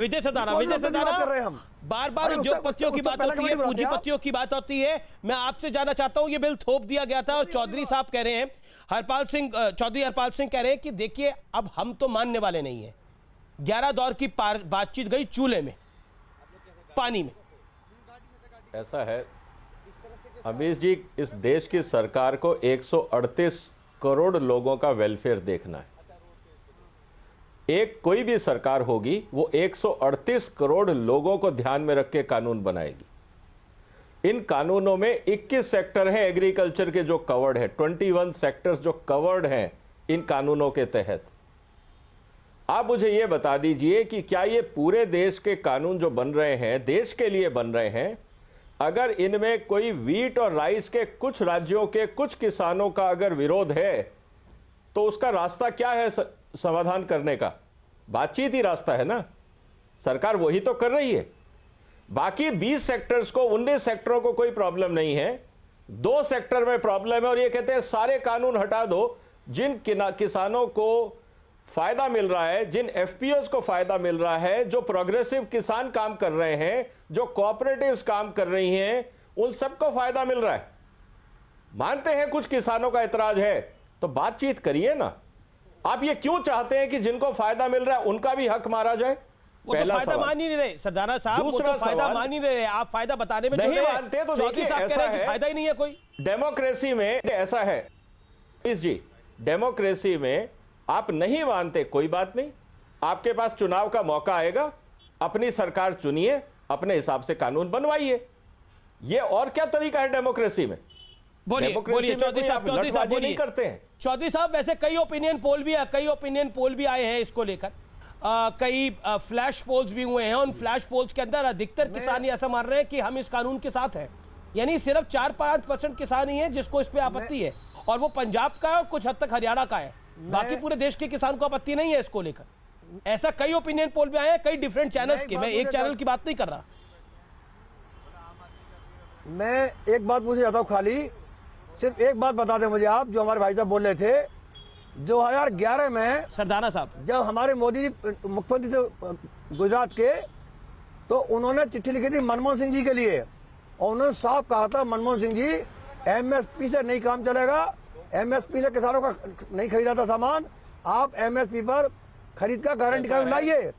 विजय सदाना बार बार उद्योगपतियों की बात होती है, पूंजीपतियों की बात होती है। मैं आपसे जानना चाहता हूं, ये बिल थोप दिया गया था और चौधरी साहब कह रहे हैं, चौधरी हरपाल सिंह कह रहे हैं कि देखिए अब हम तो मानने वाले नहीं है। 11 दौर की बातचीत गई चूल्हे में, पानी में। ऐसा है अमीश जी, इस देश की सरकार को 138 करोड़ लोगों का वेलफेयर देखना है। एक कोई भी सरकार होगी वो 138 करोड़ लोगों को ध्यान में रख के कानून बनाएगी। इन कानूनों में 21 सेक्टर हैं एग्रीकल्चर के जो कवर्ड है, 21 सेक्टर्स जो कवर्ड हैं इन कानूनों के तहत। आप मुझे ये बता दीजिए कि क्या ये पूरे देश के कानून जो बन रहे हैं देश के लिए बन रहे हैं? अगर इनमें कोई वीट और राइस के कुछ राज्यों के कुछ किसानों का अगर विरोध है तो उसका रास्ता क्या है समाधान करने का? बातचीत ही रास्ता है ना। सरकार वही तो कर रही है। बाकी 20 सेक्टर्स को, 19 सेक्टरों को कोई प्रॉब्लम नहीं है, 2 सेक्टर में प्रॉब्लम है और ये कहते हैं सारे कानून हटा दो। जिन किसानों को फायदा मिल रहा है, जिन एफपीओज को फायदा मिल रहा है, जो प्रोग्रेसिव किसान काम कर रहे हैं, जो कोऑपरेटिव्स काम कर रही हैं, उन सबको फायदा मिल रहा है। मानते हैं कुछ किसानों का एतराज है तो बातचीत करिए ना। आप ये क्यों चाहते हैं कि जिनको फायदा मिल रहा है उनका भी हक मारा जाए? वो तो फायदा मान ही नहीं रहे सरदाना साहब, वो तो फायदा मान ही नहीं रहे। आप फायदा बताने में नहीं मानते तो देखिए ऐसा है, फायदा ही नहीं है कोई। डेमोक्रेसी में ऐसा है जी, डेमोक्रेसी में आप नहीं मानते कोई बात नहीं, आपके पास चुनाव का मौका आएगा, अपनी सरकार चुनिए, अपने हिसाब से कानून बनवाइए। ये और क्या तरीका है डेमोक्रेसी में? बोलिए चौधरी साहब नहीं करते हैं। चौधरी साहब वैसे कई ओपिनियन पोल भी आए हैं इसको लेकर, कई फ्लैश पोल्स भी हुए हैं। उन फ्लैश पोल्स के अंदर अधिकतर किसान ऐसा मान रहे हैं कि हम इस कानून के साथ हैं। यानी सिर्फ 4-5% किसान ही है जिसको इस पे आपत्ति है, और वो पंजाब का है और कुछ हद तक हरियाणा का है। बाकी पूरे देश के किसान को आपत्ति नहीं है इसको लेकर। ऐसा कई ओपिनियन पोल भी आए हैं, कई डिफरेंट चैनल्स के। मैं एक चैनल की बात नहीं कर रहा। मैं एक बात पूछना चाहता हूँ, खाली सिर्फ एक बात बता दें मुझे आप, जो हमारे भाई साहब बोल रहे थे 2011 में सरदाना साहब जब हमारे मोदी जी मुख्यमंत्री थे गुजरात के, तो उन्होंने चिट्ठी लिखी थी मनमोहन सिंह जी के लिए, और उन्होंने साफ कहा था मनमोहन सिंह जी एमएसपी से नहीं काम चलेगा, एमएसपी से किसानों का नहीं खरीदा था सामान, आप एमएसपी पर खरीद का गारंटी कार्ड लाइए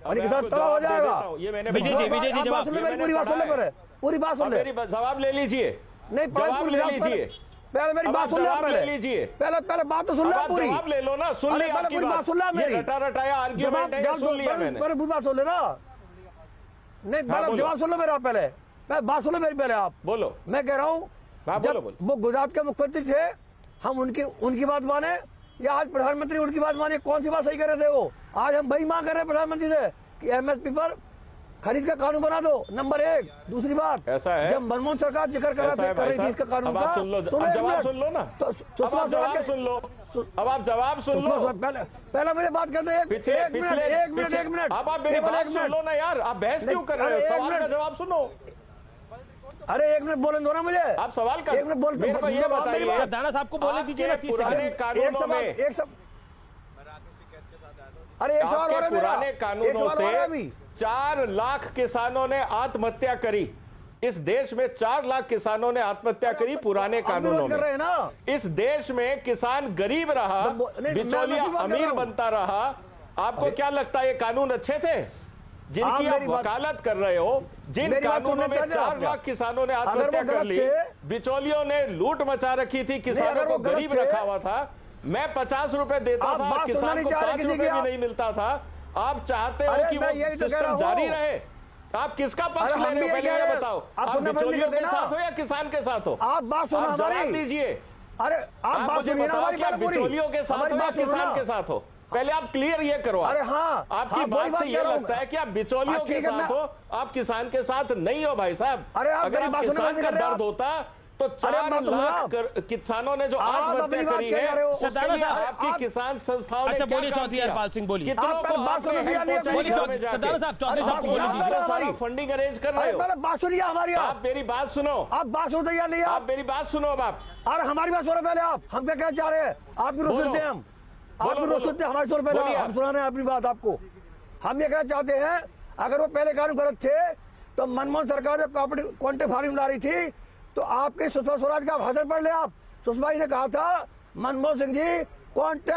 और किसान तबाह हो जाएगा। विजय जी जवाब पूरी बात सुन ले, पूरी बात सुन ले, जवाब ले लीजिए, नहीं जवाब ले लीजिए, पहले मेरी बात सुन ले लीजिए, पहले बात तो सुन लो पूरी। जवाब ले लो ना, सुन लिया आपकी बात, सुन ला मेरी, रटाया आर्ग्यूमेंट है, सुन लिया मैंने। मेरी बात सुन लेना, नहीं पहले जवाब सुन लो मेरा, पहले बात सुन लो मेरी, पहले आप बोलो। मैं कह रहा हूँ जब वो गुजरात के मुख्यमंत्री थे हम उनकी बात माने, या आज प्रधानमंत्री उनकी बात माने? कौन सी बात सही कर रहे थे वो? आज हम वही मांग कर रहे हैं प्रधानमंत्री से कि एमएसपी पर खरीद का कानून बना दो, नंबर 1। दूसरी बात, ऐसा है जब मनमोहन सरकार जिक्र कर रही थी इसका कानून का, सुन लो, जवाब सुन लो ना, अब आप जवाब सुन लो, अब आप जवाब सुन लो। पहले मुझे बात कर दे, एक मिनट। अब आप मेरी बात सुन लो ना यार, आप बहस क्यों कर रहे हो? सवाल का जवाब सुनो। अरे 1 मिनट बोलने दो ना मुझे, आप सवाल का 1 मिनट बोल, मेरे को ये बताइए, सरदाना साहब को बोलने दीजिए ना। पुराने कानूनों में, अरे एक सवाल और पुराने कानूनों से 4 लाख किसानों ने आत्महत्या करी। इस देश में 4 लाख किसानों ने आत्महत्या करी पुराने कानूनों में। इस देश में किसान गरीब रहा, बिचौलिया अमीर बनता रहा। आपको क्या लगता है ये कानून अच्छे थे जिनकी आप वकालत कर रहे हो? जिन कानूनों में 4 लाख किसानों ने आत्महत्या कर ली, बिचौलियों ने लूट मचा रखी थी, किसानों को गरीब रखा हुआ था। मैं 50 रुपए देता था, किसान को 5 रुपए भी नहीं मिलता था। आप चाहते हो कि वो सिस्टम जारी रहे? आप किसका पक्ष ले रहे हो पहले ये बताओ? आप बिचौलियों के साथ हो या किसान के साथ हो? आप बात सुनो, आप जवाब दीजिए। अरे आप मुझे बताओ कि आप बिचौलियों के साथ हो या किसान के साथ हो? पहले आप क्लियर ये करो। अरे हाँ, आपकी बात से ये लगता है कि आप बिचौलियों के साथ हो, आप किसान के साथ नहीं हो भाई साहब। अरे अगर आप किसान का दर्द होता तो 4 लाख किसानों ने जो आत्महत्या करी है, आपकी किसान संस्थाओं ने बोलिए चौधरी हरपाल सिंह, बोलिए कितनों को आपने सरदाना साहब, चौधरी साहब को बोलने दीजिए। सारा फंडिंग अरेंज कर रहे हो। बात सुनिए हमारी, आप मेरी बात सुनो, आप बात सुनते या नहीं? आप मेरी बात सुनो। अब आप, अरे हमारी बात सुनो पहले, आप हम क्या चाह रहे हैं? आप भी रोक सुनते हैं, हम आप भी रोक सुनते हैं, हमारी सुनो पहले, हम सुना रहे हैं अपनी बात आपको। हम ये कहना चाहते हैं अगर वो पहले कानून गलत थे तो मनमोहन सरकार जब क्वांटिटी फार्मिंग ला रही थी तो आपके सुषमा स्वराज का भाषण पढ़ ले आप। सुषमा जी ने कहा था मनमोहन सिंह जी कॉन्ट्रैक्ट